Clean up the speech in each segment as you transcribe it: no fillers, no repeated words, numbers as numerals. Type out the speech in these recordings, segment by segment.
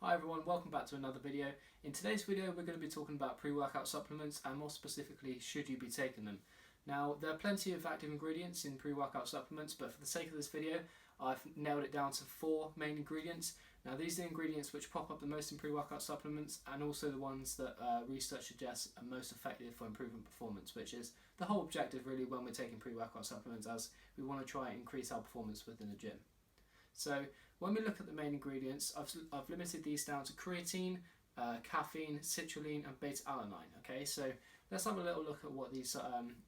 Hi everyone, welcome back to another video. In today's video we're going to be talking about pre-workout supplements and more specifically, should you be taking them. Now there are plenty of active ingredients in pre-workout supplements, but for the sake of this video I've nailed it down to 4 main ingredients. Now these are the ingredients which pop up the most in pre-workout supplements and also the ones that research suggests are most effective for improving performance, which is the whole objective really when we're taking pre-workout supplements, as we want to try and increase our performance within the gym. So when we look at the main ingredients, I've limited these down to creatine, caffeine, citrulline and beta-alanine. Okay, so let's have a little look at what these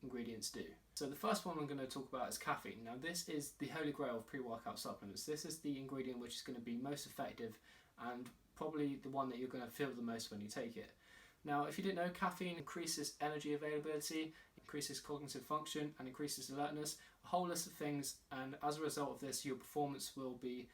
ingredients do. So the first one I'm going to talk about is caffeine. Now this is the holy grail of pre-workout supplements. This is the ingredient which is going to be most effective and probably the one that you're going to feel the most when you take it. Now if you didn't know, caffeine increases energy availability, increases cognitive function and increases alertness, a whole list of things, and as a result of this your performance will be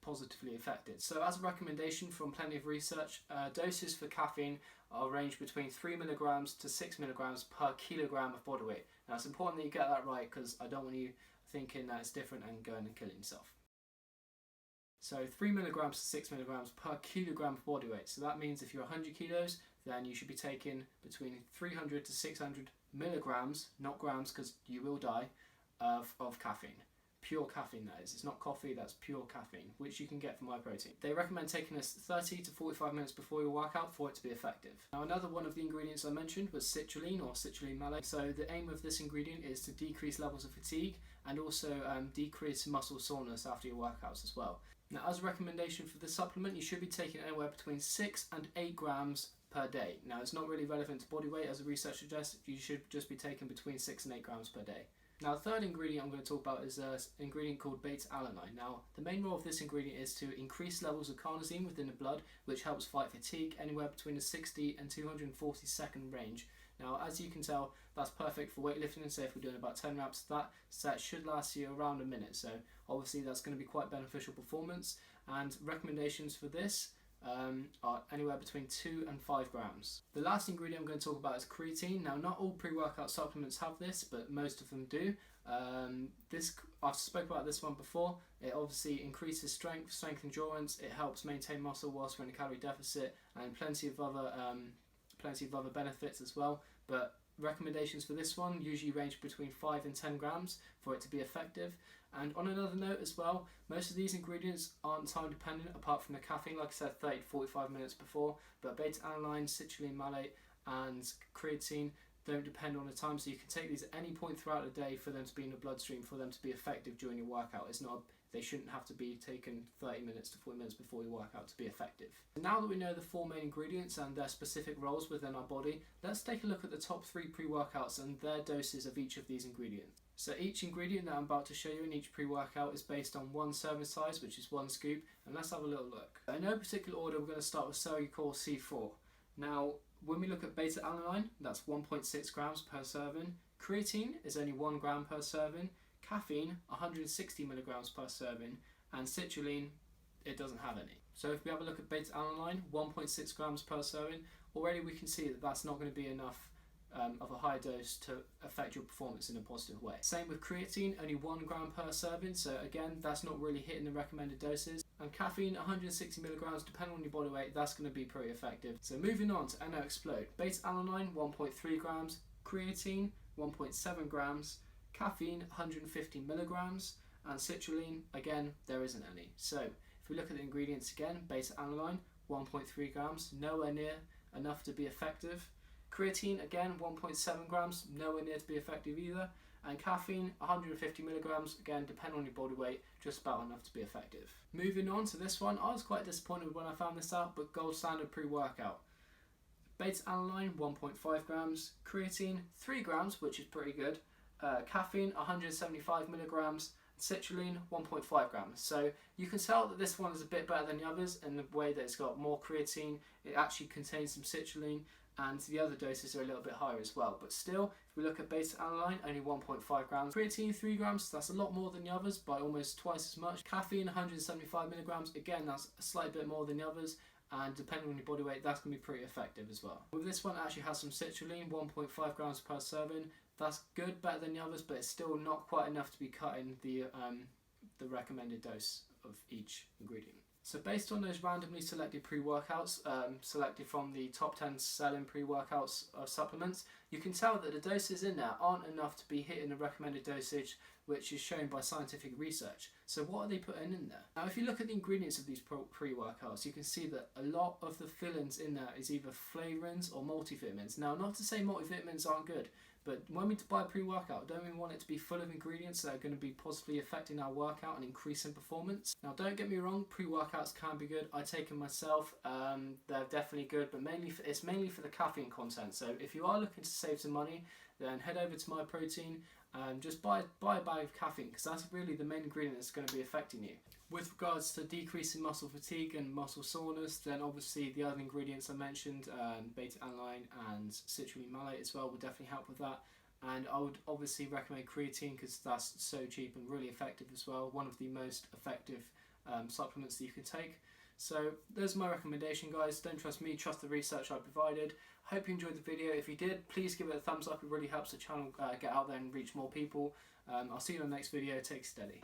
positively affected. So as a recommendation from plenty of research, doses for caffeine are ranged between 3 milligrams to 6 milligrams per kilogram of body weight. Now it's important that you get that right because I don't want you thinking that it's different and going and killing yourself. So 3 milligrams to 6 milligrams per kilogram of body weight. So that means if you're 100 kilos, then you should be taking between 300 to 600 milligrams, not grams because you will die, of caffeine. Pure caffeine that is. It's not coffee, that's pure caffeine, which you can get from MyProtein. They recommend taking this 30 to 45 minutes before your workout for it to be effective. Now another one of the ingredients I mentioned was citrulline or citrulline malate. So the aim of this ingredient is to decrease levels of fatigue and also decrease muscle soreness after your workouts as well. Now as a recommendation for this supplement, you should be taking anywhere between 6 and 8 grams per day. Now it's not really relevant to body weight as the research suggests, you should just be taking between 6 and 8 grams per day. Now the third ingredient I'm going to talk about is an ingredient called beta-alanine. Now the main role of this ingredient is to increase levels of carnosine within the blood, which helps fight fatigue anywhere between the 60 and 240 second range. Now as you can tell, that's perfect for weightlifting, and say if we're doing about 10 reps, that set should last you around a minute. So obviously that's going to be quite beneficial performance, and recommendations for this are anywhere between 2 and 5 grams. The last ingredient I'm going to talk about is creatine. Now not all pre-workout supplements have this, but most of them do. I've spoken about this one before. It obviously increases strength endurance, it helps maintain muscle whilst we're in a calorie deficit, and plenty of other benefits as well. But recommendations for this one usually range between 5 and 10 grams for it to be effective. And on another note as well, most of these ingredients aren't time dependent apart from the caffeine, like I said, 30 to 45 minutes before, but beta-alanine, citrulline malate and creatine don't depend on the time, so you can take these at any point throughout the day for them to be in the bloodstream, for them to be effective during your workout. They shouldn't have to be taken 30 minutes to 40 minutes before your workout to be effective. Now that we know the 4 main ingredients and their specific roles within our body, let's take a look at the top 3 pre-workouts and their doses of each of these ingredients. So each ingredient that I'm about to show you in each pre-workout is based on 1 serving size, which is 1 scoop, and let's have a little look. In no particular order, we're going to start with Cellucor C4. Now when we look at beta-alanine, that's 1.6 grams per serving, creatine is only 1 gram per serving, caffeine 160 milligrams per serving, and citrulline, it doesn't have any. So if we have a look at beta-alanine, 1.6 grams per serving, already we can see that that's not going to be enough of a high dose to affect your performance in a positive way. Same with creatine, only 1 gram per serving, so again that's not really hitting the recommended doses. And caffeine, 160 milligrams, depending on your body weight, that's going to be pretty effective. So moving on to NO Explode. Beta-alanine 1.3 grams, creatine 1.7 grams, caffeine 150 milligrams, and citrulline, again there isn't any. So if we look at the ingredients again, beta-alanine 1.3 grams, nowhere near enough to be effective. Creatine again 1.7 grams, nowhere near to be effective either. And caffeine 150 milligrams, again depending on your body weight, just about enough to be effective. Moving on to this one, I was quite disappointed when I found this out, but gold standard pre-workout. Beta-alanine 1.5 grams, creatine 3 grams, which is pretty good. Caffeine 175 milligrams, citrulline 1.5 grams. So you can tell that this one is a bit better than the others in the way that it's got more creatine, it actually contains some citrulline, and the other doses are a little bit higher as well. But still, if we look at beta-alanine, only 1.5 grams. Creatine 3 grams, that's a lot more than the others by almost twice as much. Caffeine 175 milligrams, again that's a slight bit more than the others, and depending on your body weight that's going to be pretty effective as well. With this one, it actually has some citrulline, 1.5 grams per serving. That's good, better than the others, but it's still not quite enough to be cutting the recommended dose of each ingredient. So based on those randomly selected pre-workouts, selected from the top 10 selling pre-workouts of supplements, you can tell that the doses in there aren't enough to be hitting the recommended dosage which is shown by scientific research. So what are they putting in there? Now if you look at the ingredients of these pre-workouts, you can see that a lot of the fillings in there is either flavorings or multivitamins. Now not to say multivitamins aren't good, but when we buy pre-workout, don't we want it to be full of ingredients that are going to be positively affecting our workout and increasing performance? Now don't get me wrong, pre-workouts can be good. I take them myself, they're definitely good, but it's mainly for the caffeine content. So if you are looking to save some money, then head over to MyProtein and just buy a bag of caffeine, because that's really the main ingredient that's going to be affecting you. With regards to decreasing muscle fatigue and muscle soreness, then obviously the other ingredients I mentioned, beta-alanine and citrulline malate as well, will definitely help with that. And I would obviously recommend creatine because that's so cheap and really effective as well. One of the most effective supplements that you can take. So there's my recommendation, guys. Don't trust me, trust the research I provided. Hope you enjoyed the video. If you did, please give it a thumbs up. It really helps the channel get out there and reach more people. I'll see you in the next video. Take it steady.